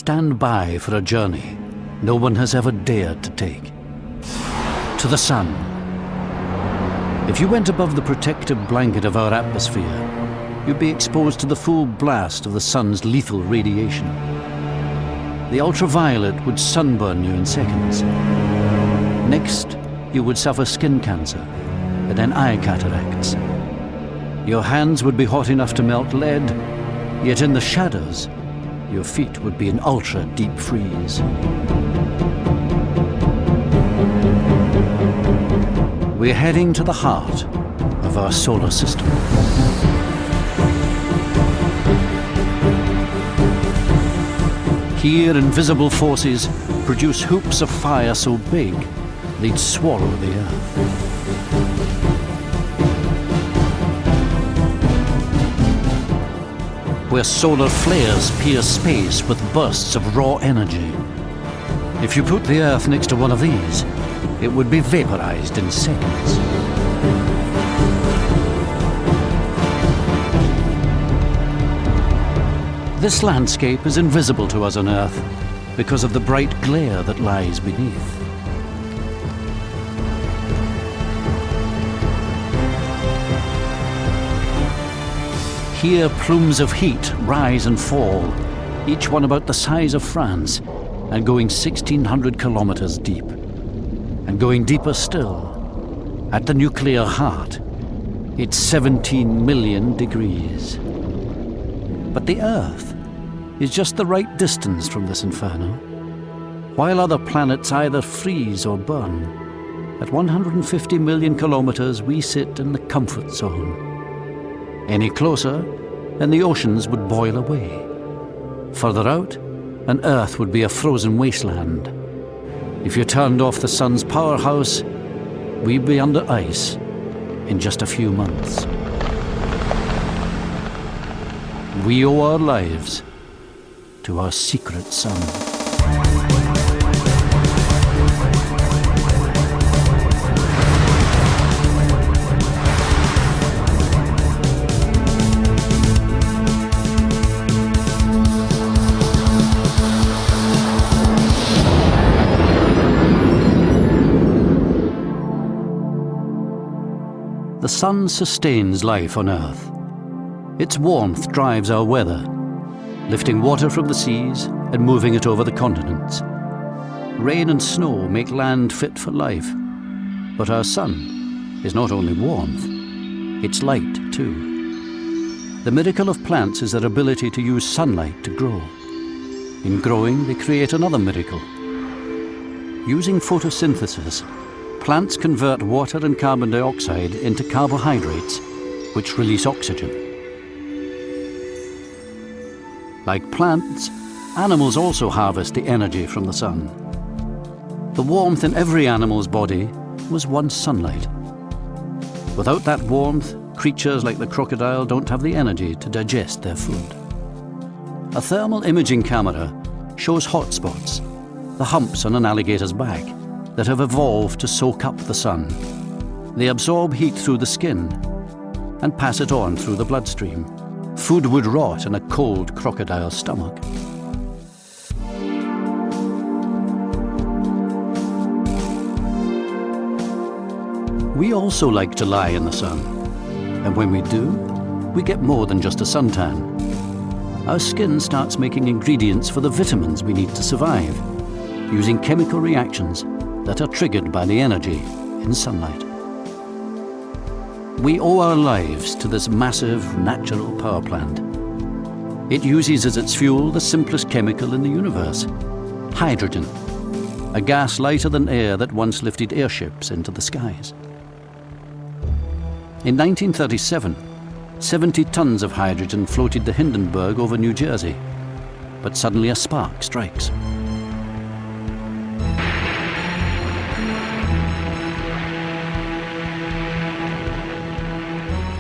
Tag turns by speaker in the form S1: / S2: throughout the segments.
S1: stand by for a journey no one has ever dared to take. To the sun. If you went above the protective blanket of our atmosphere, you'd be exposed to the full blast of the sun's lethal radiation. The ultraviolet would sunburn you in seconds. Next, you would suffer skin cancer and then eye cataracts. Your hands would be hot enough to melt lead, yet in the shadows, your feet would be in ultra-deep freeze. We're heading to the heart of our solar system. Here, invisible forces produce hoops of fire so big they'd swallow the Earth. Where solar flares pierce space with bursts of raw energy. If you put the Earth next to one of these, it would be vaporized in seconds. This landscape is invisible to us on Earth because of the bright glare that lies beneath. Here, plumes of heat rise and fall, each one about the size of France, and going 1,600 kilometers deep. And going deeper still, at the nuclear heart, it's 17 million degrees. But the Earth is just the right distance from this inferno. While other planets either freeze or burn, at 150 million kilometers we sit in the comfort zone. Any closer, and the oceans would boil away. Further out, and Earth would be a frozen wasteland. If you turned off the sun's powerhouse, we'd be under ice in just a few months. We owe our lives to our secret sun. The sun sustains life on Earth. Its warmth drives our weather, lifting water from the seas and moving it over the continents. Rain and snow make land fit for life. But our sun is not only warmth, it's light too. The miracle of plants is their ability to use sunlight to grow. In growing, they create another miracle. Using photosynthesis, plants convert water and carbon dioxide into carbohydrates, which release oxygen. Like plants, animals also harvest the energy from the sun. The warmth in every animal's body was once sunlight. Without that warmth, creatures like the crocodile don't have the energy to digest their food. A thermal imaging camera shows hot spots, the humps on an alligator's back, that have evolved to soak up the sun. They absorb heat through the skin and pass it on through the bloodstream. Food would rot in a cold crocodile's stomach. We also like to lie in the sun. And when we do, we get more than just a suntan. Our skin starts making ingredients for the vitamins we need to survive, using chemical reactions that are triggered by the energy in sunlight. We owe our lives to this massive natural power plant. It uses as its fuel the simplest chemical in the universe, hydrogen, a gas lighter than air that once lifted airships into the skies. In 1937, 70 tons of hydrogen floated the Hindenburg over New Jersey, but suddenly a spark strikes.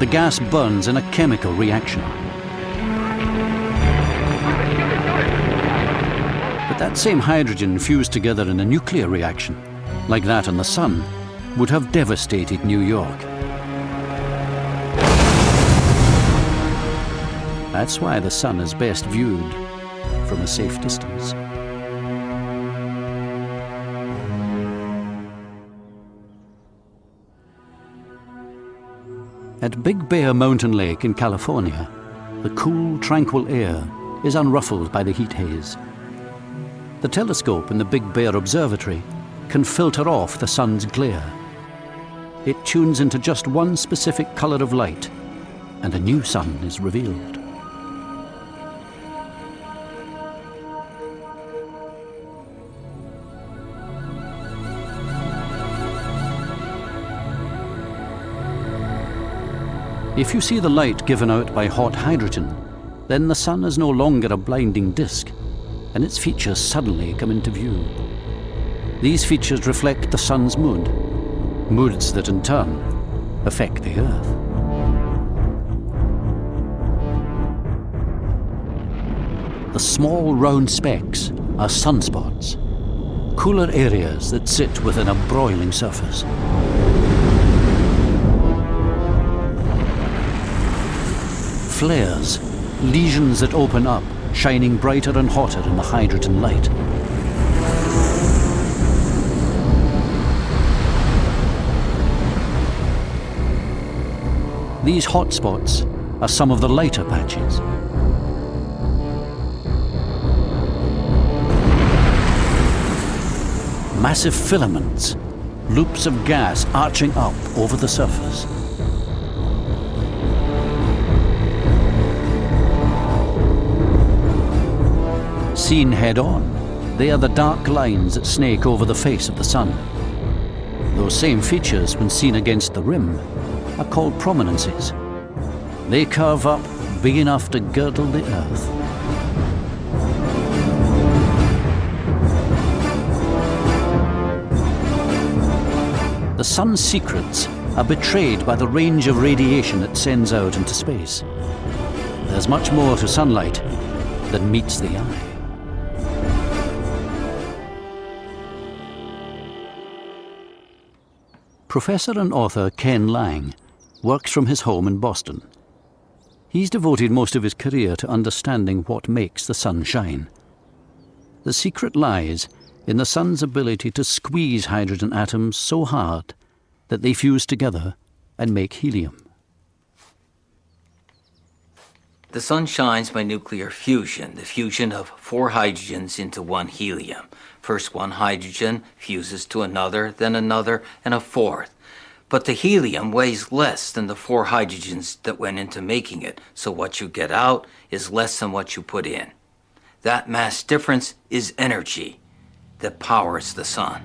S1: The gas burns in a chemical reaction. But that same hydrogen fused together in a nuclear reaction, like that in the sun, would have devastated New York. That's why the sun is best viewed from a safe distance. At Big Bear Mountain Lake in California, the cool, tranquil air is unruffled by the heat haze. The telescope in the Big Bear Observatory can filter off the sun's glare. It tunes into just one specific color of light, and a new sun is revealed. If you see the light given out by hot hydrogen, then the sun is no longer a blinding disk, and its features suddenly come into view. These features reflect the sun's mood, moods that in turn affect the Earth. The small round specks are sunspots, cooler areas that sit within a broiling surface. Flares, lesions that open up, shining brighter and hotter in the hydrogen light. These hotspots are some of the lighter patches. Massive filaments, loops of gas arching up over the surface. Seen head-on, they are the dark lines that snake over the face of the sun. Those same features, when seen against the rim, are called prominences. They curve up big enough to girdle the Earth. The sun's secrets are betrayed by the range of radiation it sends out into space. There's much more to sunlight than meets the eye. Professor and author Ken Lang works from his home in Boston. He's devoted most of his career to understanding what makes the sun shine. The secret lies in the sun's ability to squeeze hydrogen atoms so hard that they fuse together and make helium.
S2: The sun shines by nuclear fusion, the fusion of 4 hydrogens into 1 helium. First one hydrogen fuses to another, then another, and a fourth. But the helium weighs less than the 4 hydrogens that went into making it, so what you get out is less than what you put in. That mass difference is energy that powers the sun.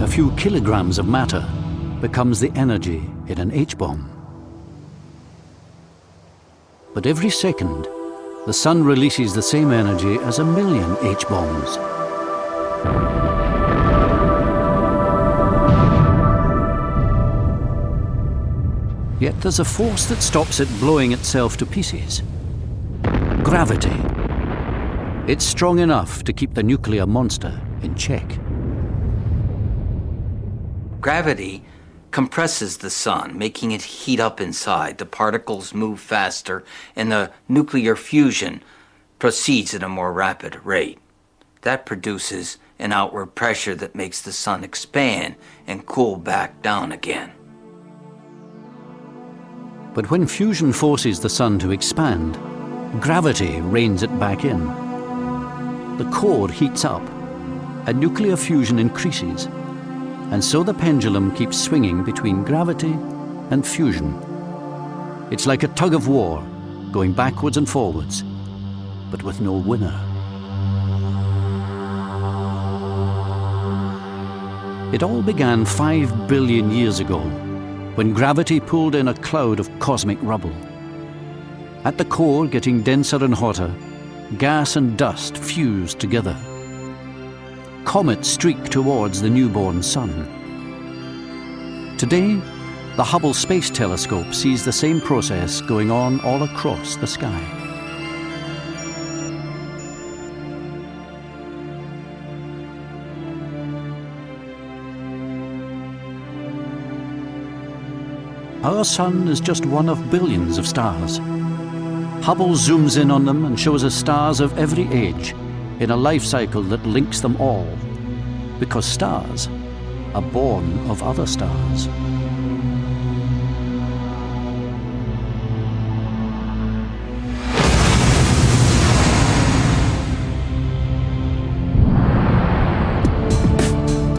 S1: A few kilograms of matter becomes the energy in an H-bomb. But every second, the sun releases the same energy as 1,000,000 H-bombs. Yet there's a force that stops it blowing itself to pieces. Gravity. It's strong enough to keep the nuclear monster in check.
S2: Gravity compresses the sun, making it heat up inside. The particles move faster, and the nuclear fusion proceeds at a more rapid rate. That produces an outward pressure that makes the sun expand and cool back down again.
S1: But when fusion forces the sun to expand, gravity reins it back in. The core heats up, and nuclear fusion increases. And so the pendulum keeps swinging between gravity and fusion. It's like a tug of war, going backwards and forwards, but with no winner. It all began 5 billion years ago, when gravity pulled in a cloud of cosmic rubble. At the core, getting denser and hotter, gas and dust fused together. Comets streak towards the newborn sun. Today, the Hubble Space Telescope sees the same process going on all across the sky. Our sun is just one of billions of stars. Hubble zooms in on them and shows us stars of every age in a life cycle that links them all, because stars are born of other stars.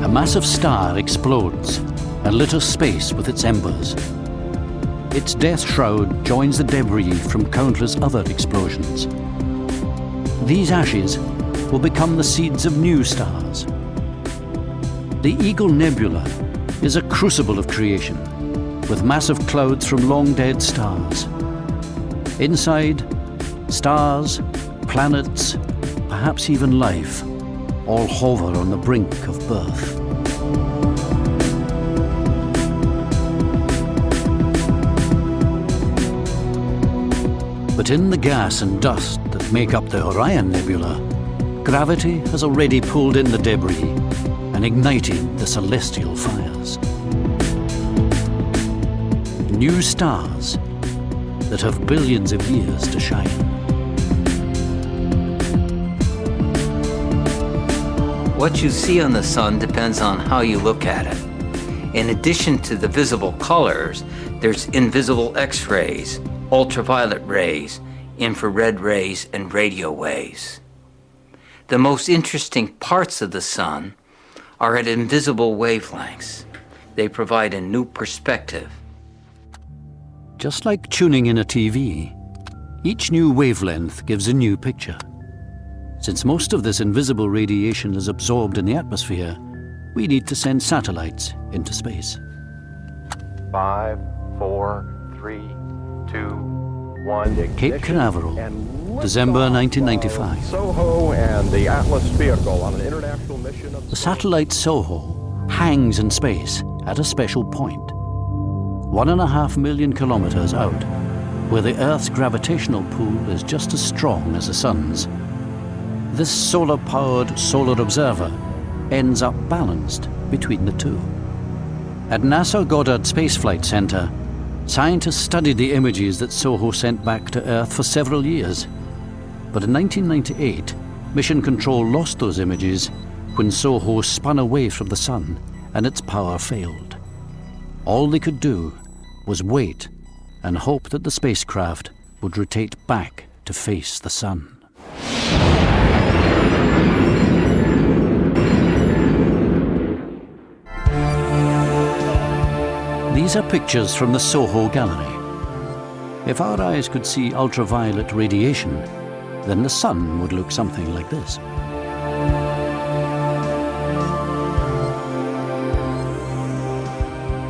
S1: A massive star explodes and litters space with its embers. Its death shroud joins the debris from countless other explosions. These ashes will become the seeds of new stars. The Eagle Nebula is a crucible of creation, with massive clouds from long-dead stars. Inside, stars, planets, perhaps even life, all hover on the brink of birth. But in the gas and dust that make up the Orion Nebula, gravity has already pulled in the debris and ignited the celestial fires. New stars that have billions of years to shine.
S2: What you see on the sun depends on how you look at it. In addition to the visible colors, there's invisible X-rays, ultraviolet rays, infrared rays, and radio waves. The most interesting parts of the sun are at invisible wavelengths. They provide a new perspective.
S1: Just like tuning in a TV, each new wavelength gives a new picture. Since most of this invisible radiation is absorbed in the atmosphere, we need to send satellites into space.
S3: 5, 4, 3, 2, 1.
S1: Cape Canaveral, December 1995.
S3: Soho and the Atlas vehicle on an international mission of...
S1: The satellite Soho hangs in space at a special point, 1.5 million kilometers out, where the Earth's gravitational pull is just as strong as the sun's. This solar-powered solar observer ends up balanced between the two. At NASA Goddard Space Flight Center, scientists studied the images that Soho sent back to Earth for several years. But in 1998, Mission Control lost those images when Soho spun away from the sun and its power failed. All they could do was wait and hope that the spacecraft would rotate back to face the sun. These are pictures from the Soho Gallery. If our eyes could see ultraviolet radiation, then the sun would look something like this.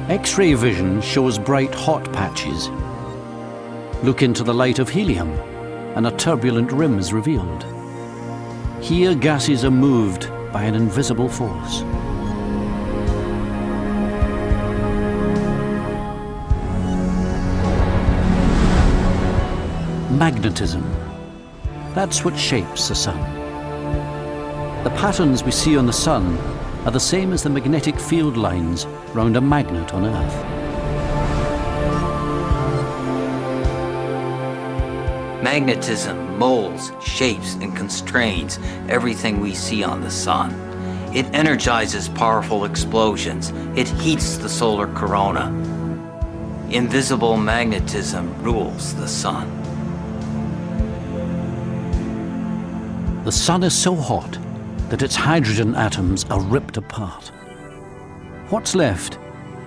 S1: X-ray vision shows bright hot patches. Look into the light of helium, and a turbulent rim is revealed. Here, gases are moved by an invisible force. Magnetism. That's what shapes the sun. The patterns we see on the sun are the same as the magnetic field lines round a magnet on Earth.
S2: Magnetism molds, shapes, and constrains everything we see on the sun. It energizes powerful explosions. It heats the solar corona. Invisible magnetism rules the sun.
S1: The sun is so hot that its hydrogen atoms are ripped apart. What's left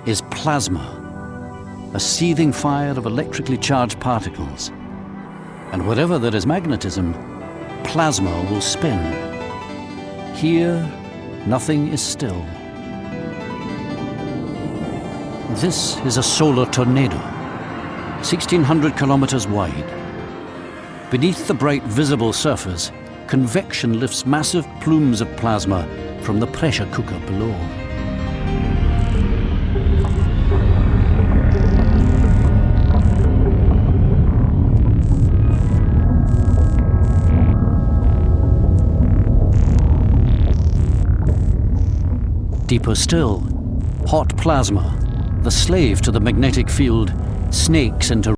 S1: is plasma, a seething fire of electrically charged particles. And wherever there is magnetism, plasma will spin. Here, nothing is still. This is a solar tornado, 1,600 kilometers wide. Beneath the bright visible surface, convection lifts massive plumes of plasma from the pressure cooker below. Deeper still, hot plasma, the slave to the magnetic field, snakes into